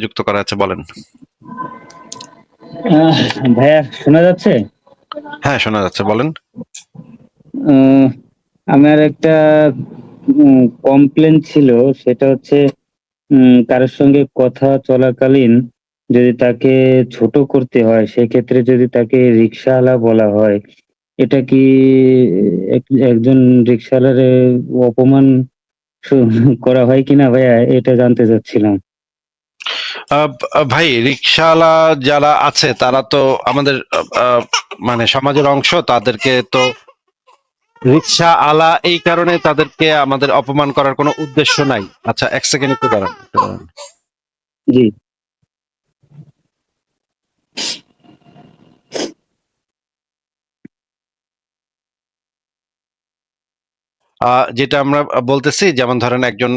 যুক্ত করা আছে, বলেন। ভাইয়া শোনা যাচ্ছে? হ্যাঁ, শোনা যাচ্ছে, বলেন। আমার একটা কমপ্লেন ছিল, সেটা হচ্ছে কারোর সঙ্গে কথা চলাকালীন যদি তাকে ছোট করতে হয়, সেক্ষেত্রে যদি তাকে রিক্সাওয়ালা বলা হয়, এটা কি একজন রিক্সাওয়ালার অপমান করা হয় কিনা ভাইয়া, এটা জানতে চাচ্ছিলাম। ভাই, রিক্সাওয়ালা যারা আছে তারা তো আমাদের মানে সমাজের অংশ, তাদেরকে তো রিক্সা আলা এই কারণে তাদেরকে আমাদের অপমান করার কোনো উদ্দেশ্য নাই। আচ্ছা, এক সেকেন্ড একটু দাঁড়ান, একটু দাঁড়ান। জি। যেটা আমরা বলতেছি, যেমন ধরেন একজন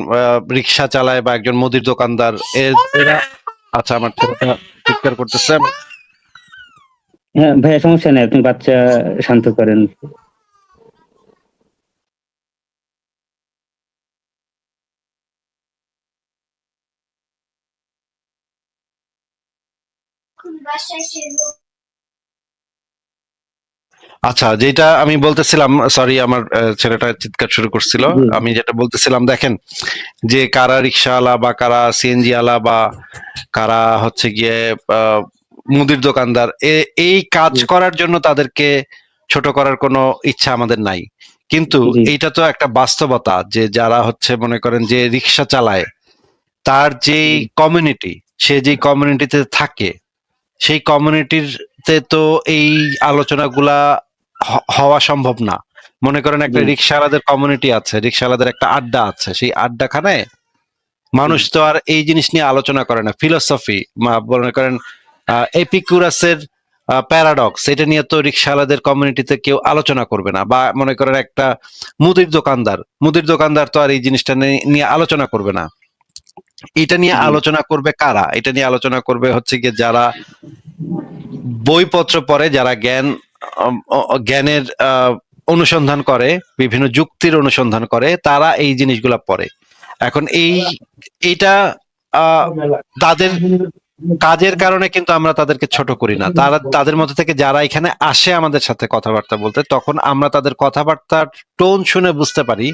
রিক্সা চালায় বা একজন মুদির দোকানদার, এরা। আচ্ছা, আমার ছেলেটা চিৎকার করতেছে। হ্যাঁ ভাইয়া, সমস্যা নেই, আপনি বাচ্চা শান্ত করেন। আচ্ছা, যেটা আমি বলতেছিলাম, সরি, আমার ছেলেটা চিৎকার শুরু করছিল। জি। আমি যেটা বলতেছিলাম, দেখেন, যে কারা রিক্সাওয়ালা বা কারা সিএনজি আলা বা কারা হচ্ছে গিয়ে আহ, মুদির দোকানদার, এই কাজ জি। করার জন্য তাদেরকে ছোট করার কোনো ইচ্ছা আমাদের নাই। কিন্তু জি। এইটা তো একটা বাস্তবতা যে যারা হচ্ছে মনে করেন যে রিক্সা চালায়, তার যেই জি। কমিউনিটি, সে যেই কমিউনিটিতে থাকে, সেই কমিউনিটিতে তো এই আলোচনাগুলা হওয়া সম্ভব না। মনে করেন একটা জি। রিক্সাওয়ালাদের কমিউনিটি আছে, রিক্সাওয়ালাদের একটা আড্ডা আছে, সেই আড্ডাখানায় মানুষ তো আর এই জিনিস নিয়ে আলোচনা করে না। ফিলোসফি, মনে করেন এপিকুরাসের প্যারাডক্স, এটা নিয়ে তো রিক্সাওয়ালাদের কমিউনিটিতে কেউ আলোচনা করবে না। বা মনে করেন একটা মুদির দোকানদার তো আর এই জিনিসটা নিয়ে আলোচনা করবে না। এটা নিয়ে জি। আলোচনা করবে কারা? এটা নিয়ে আলোচনা করবে হচ্ছে গিয়ে যারা বইপত্র পড়ে, যারা জ্ঞানের অনুসন্ধান করে, বিভিন্ন যুক্তির অনুসন্ধান করে, তারা এই জিনিসগুলা পড়ে। এখন এইটা আহ, তাদের কাজের কারণে কিন্তু আমরা তাদেরকে ছোট করি না। তাদের মধ্যে থেকে যারা এখানে আসে আমাদের সাথে কথাবার্তা বলতে, তখন আমরা তাদের কথাবার্তার টোন শুনে বুঝতে পারি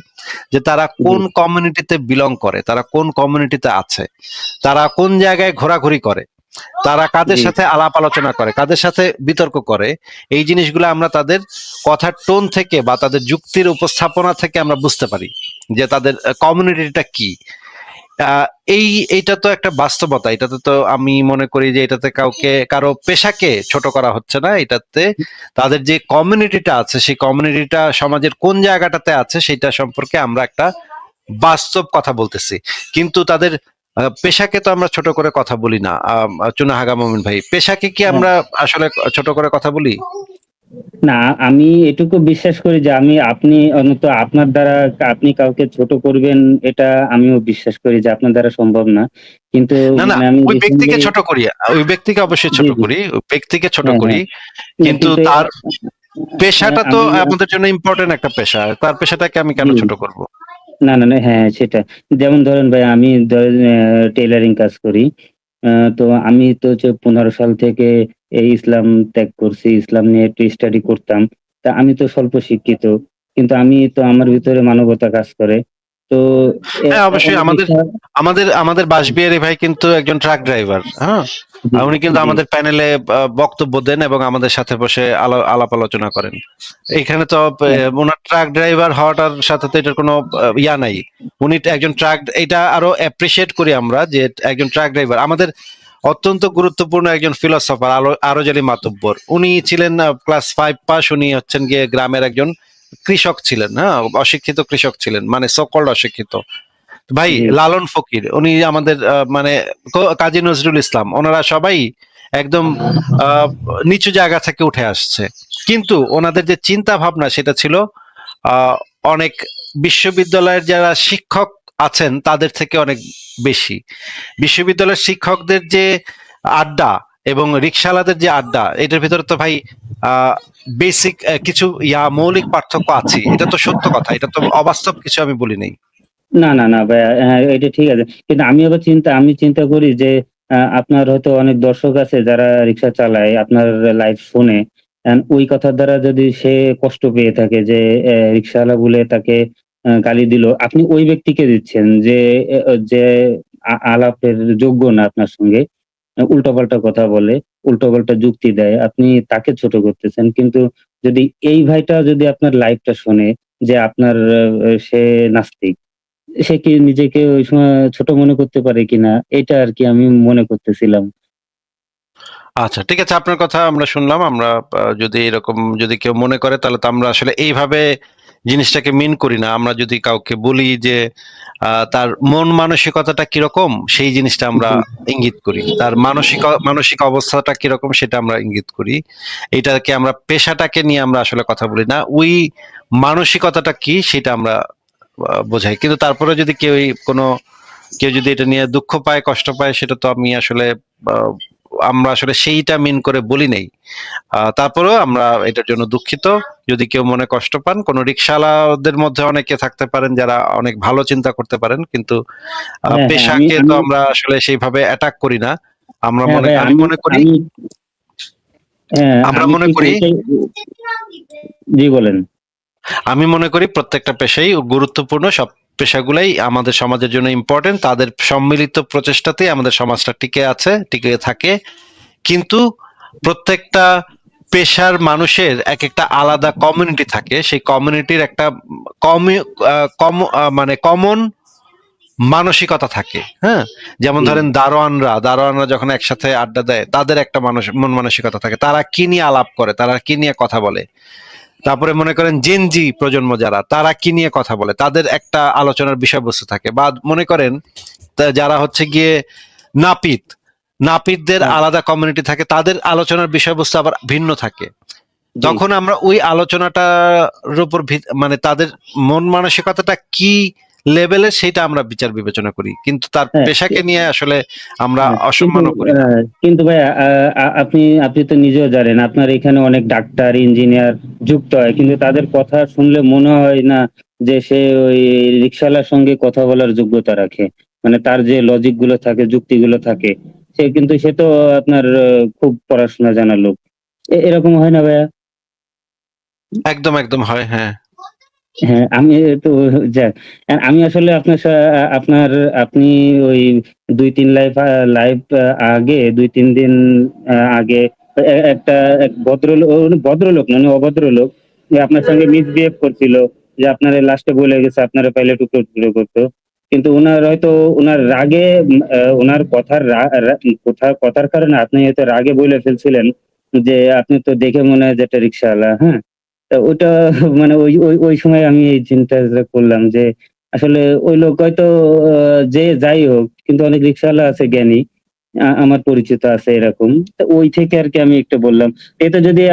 যে তারা জি। কোন কমিউনিটিতে বিলং করে, তারা কোন কমিউনিটিতে আছে, তারা কোন জায়গায় ঘোরাঘুরি করে, তারা কাদের জি। সাথে আলাপ আলোচনা করে, কাদের সাথে বিতর্ক করে। এই জিনিসগুলো আমরা তাদের কথার টোন থেকে বা তাদের যুক্তির উপস্থাপনা থেকে আমরা বুঝতে পারি যে তাদের কমিউনিটিটা কি। আহ, এই এইটা তো একটা বাস্তবতা। এটাতে তো আমি মনে করি যে এটাতে কারো পেশাকে ছোট করা হচ্ছে না। এটাতে তাদের যে কমিউনিটিটা আছে, সেই কমিউনিটিটা সমাজের কোন জায়গাটাতে আছে সেটা সম্পর্কে আমরা একটা বাস্তব কথা বলতেছি। কিন্তু তাদের পেশাকে তো আমরা ছোট করে কথা বলি না। চুনাহাগা মমিন ভাই, পেশাকে কি আমরা আসলে ছোট করে কথা বলি? না, আমি এটুকু বিশ্বাস করি যে আপনি অন্তত আপনার দ্বারা আপনি কাউকে ছোট করবেন, এটা আমিও বিশ্বাস করি যে আপনার দ্বারা সম্ভব না। কিন্তু না, না, মানে আমি ওই ব্যক্তিকে রিসেন্টলি। ছোট করি, ওই ব্যক্তিকে অবশ্যই জি। ছোট জি। করি, ওই ব্যক্তিকে ছোট হ্যাঁ, করি। হ্যাঁ। না, কিন্তু কিন্তু তার পেশাটা তো আমি। আমাদের জন্য ইম্পর্টেন্ট একটা পেশা। তার পেশাটাকে আমি কেন জি। ছোট করব? না, না, না, হ্যাঁ, সেটা। যেমন ধরেন ভাই, আমি ধরেন টেইলারিং কাজ করি। তো আমি তো হচ্ছে ১৫ সাল থেকে এই ইসলাম ত্যাগ করছি। ইসলাম নিয়ে একটু স্টাডি করতাম। তা আমি তো স্বল্প শিক্ষিত। কিন্তু আমার ভিতরে মানবতা কাজ করে। তো হ্যাঁ, অবশ্যই। অনেক আমাদের ইচ্ছা। আমাদের আমাদের বাসবিহারী ভাই কিন্তু একজন ট্রাক ড্রাইভার। হ্যাঁ, জি। উনি কিন্তু জি। আমাদের প্যানেলে বক্তব্য দেন এবং আমাদের সাথে বসে আলাপ আলোচনা করেন। এখানে তো হ্যাঁ। ওনার ট্রাক ড্রাইভার হওয়াটার সাথে তো এটার কোনো ইয়া নাই। উনি একজন ট্রাক, এটা আরো অ্যাপ্রিসিয়েট করি আমরা যে একজন ট্রাক ড্রাইভার আমাদের অত্যন্ত গুরুত্বপূর্ণ একজন ফিলোসফার, আরোজালি মাতব্বর। উনি ছিলেন ক্লাস 5 পাস। উনি হচ্ছেন গিয়ে গ্রামের একজন কৃষক ছিলেন। হ্যাঁ, অশিক্ষিত কৃষক ছিলেন, মানে সকল অশিক্ষিত। ভাই, জি। লালন ফকির, উনি আমাদের মানে কাজী নজরুল ইসলাম, ওনারা সবাই একদম আহ, নিচু জায়গা থেকে উঠে আসছে। কিন্তু ওনাদের যে চিন্তা ভাবনা, সেটা ছিল আহ, অনেক বিশ্ববিদ্যালয়ের যারা শিক্ষক আছেন তাদের থেকে অনেক বেশি। বিশ্ববিদ্যালয়ের শিক্ষকদের যে আড্ডা এবং রিকশাওয়ালাদের যে আড্ডা, এটার ভিতরে তো ভাই আহ বেসিক কিছু মৌলিক পার্থক্য আছে। এটা তো সত্য কথা, এটা তো অবাস্তব কিছু আমি বলি নাই। না, না, না ভাইয়া, হ্যাঁ, এটা ঠিক আছে। কিন্তু আমি চিন্তা করি যে আপনার হয়তো অনেক দর্শক আছে যারা রিক্সা চালায়, আপনার লাইভ শোনে। ওই কথার দ্বারা যদি সে কষ্ট পেয়ে থাকে যে রিক্শাওয়ালা বলে তাকে গালি দিল, আপনি ওই ব্যক্তিকে দিচ্ছেন যে যে আলাপের যোগ্য না আপনার সঙ্গে। উল্টাপাল্টা কথা বলে, উল্টাপাল্টা যুক্তি দেয়। আপনি তাকে ছোট করতেছেন। কিন্তু যদি এই ভাইটা যদি আপনার লাইভটা শোনে যে আপনার সে নাস্তিক। সে কি নিজেকে ওই সময় ছোট মনে করতে পারে কিনা? এটা আরকি আমি মনে করতেছিলাম। আচ্ছা, ঠিক আছে, আপনার কথা আমরা শুনলাম। আমরা যদি এরকম যদি কেউ মনে করে তাহলে তো আমরা আসলে এইভাবে জিনিসটাকে মিন করি না। আমরা যদি কাউকে বলি যে তার মন মানসিকতাটা কিরকম সেই জিনিসটা আমরা জি, ইঙ্গিত করি। তার মানসিক অবস্থাটা কিরকম সেটা আমরা ইঙ্গিত করি। এটাকে আমরা পেশাটাকে নিয়ে আমরা আসলে কথা বলি না। ওই মানসিকতাটা কি সেটা আমরা বোঝাই। কিন্তু তারপরে যদি কেউ যদি এটা নিয়ে দুঃখ পায়, কষ্ট পায়, সেটা তো আমি আসলে আহ, আমরা আসলে সেইটা মিন করে বলি নাই। তারপরেও আমরা এটার জন্য দুঃখিত যদি কেউ মনে কষ্ট পান। কোন রিক্সাওয়ালাদের মধ্যে অনেকে থাকতে পারেন যারা অনেক ভালো চিন্তা করতে পারেন, কিন্তু হ্যাঁ, হ্যাঁ, আমি পেশাকে তো আমি আমরা আসলে সেইভাবে অ্যাটাক করি না। হ্যাঁ ভাই, আমি আমি মনে করি আমি আমরা আমি মনে ঠিক করি এইটাই। জি বলেন। আমি মনে করি প্রত্যেকটা পেশাই গুরুত্বপূর্ণ। সব পেশাগুলাই আমাদের সমাজের জন্য ইম্পর্টেন্ট। তাদের সম্মিলিত প্রচেষ্টাতেই আমাদের সমাজটা টিকে থাকে। কিন্তু প্রত্যেকটা পেশার মানুষের এক একটা আলাদা কমিউনিটি থাকে। সেই কমিউনিটির একটা মানে কমন মানসিকতা থাকে। হ্যাঁ, যেমন জি, ধরেন দারোয়ানরা যখন একসাথে আড্ডা দেয় তাদের একটা মন মানসিকতা থাকে। তারা কি নিয়ে আলাপ করে, তারা কি নিয়ে কথা বলে। তারপরে মনে করেন জেনজি প্রজন্ম যারা, তারা কি নিয়ে কথা বলে, তাদের একটা আলোচনার বিষয়বস্তু থাকে। বা মনে করেন যারা হচ্ছে গিয়ে নাপিত, নাপিতদের হ্যাঁ, আলাদা কমিউনিটি থাকে, তাদের আলোচনার বিষয়বস্তু আবার ভিন্ন থাকে। জি, তখন আমরা ওই আলোচনাটার উপর মানে তাদের মন মানসিকতাটা কি লেভেলের সেটা আমরা বিচার বিবেচনা করি, কিন্তু তার হ্যাঁ। পেশাকে নিয়ে আসলে আমরা হ্যাঁ, কিন্তু অসম্মানও করি না। কিন্তু ভাই আপনি আপনি তো নিজেও জানেন আপনার এখানে অনেক ডাক্তার, ইঞ্জিনিয়ার যুক্ত হয়। কিন্তু তাদের কথা শুনলে মনে হয় না যে সে ওই রিক্শাওয়ালার সঙ্গে কথা বলার যোগ্যতা রাখে। মানে তার যে লজিক গুলো থাকে, যুক্তিগুলো থাকে, সে তো আপনার খুব পড়াশোনা জানা লোক। এরকম হয় না ভাইয়া? একদম একদম হয়, হ্যাঁ। হ্যাঁ, আমি তো যাক। আমি আসলে আপনার আপনি ওই ২-৩ লাইভ আগে ২-৩ দিন আগে একটা এক ভদ্রলোক না, উনি অভদ্রলোক। যে আপনার সঙ্গে মিসবিহেভ করছিল। যে আপনারে লাস্টে বলে গেছে আপনারে পাইলে টুকরো, টুকরো করত। কিন্তু উনার হয়তো উনার রাগে উনার কথার রা রা কথার কারণে আপনি হয়তো রাগে বইলে ফেলছিলেন যে, "আপনি তো দেখে মনে হয় যে একটা রিক্শাওয়ালা।" হ্যাঁ? তা ওইটা মানে ওই সময় আমি এই চিন্তাটা করলাম যে আসলে ওই লোক হয়তো আ যে যাই হোক কিন্তু অনেক রিক্শাওয়ালা আছে জ্ঞানী। আমার পরিচিত আছে এরকম। তো ওই থেকে আরকি আমি একটু বললাম। এতে যদি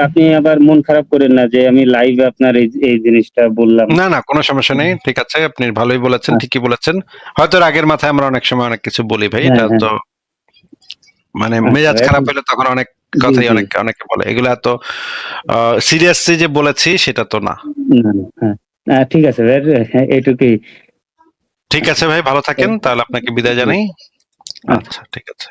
আপনি আবার মন খারাপ করেন না যে আমি লাইভে আপনার এই জিনিসটা বললাম। না, না, কোনো সমস্যা নেই। ঠিক আছে। আপনি ভালোই বলেছেন, আচ্ছা, ঠিকই বলেছেন। হয়তো রাগের মাথায় আমরা অনেক সময় অনেক কিছু বলি ভাই। হ্যাঁ, এটা হ্যাঁ। তো মানে আচ্ছা মেজাজ ভাই। খারাপ হইলে তখন অনেক জি, কথাই জি। অনেকে বলে। এগুলা এত সিরিয়াসলি যে বলেছি সেটা তো না। না, না, হ্যাঁ। ঠিক আছে ভাই। হ্যাঁ, এটুকুই। ঠিক আছে ভাই, ভালো থাকেন। তাহলে আপনাকে বিদায় জি, জানাই। আচ্ছা। আচ্ছা, ঠিক আছে।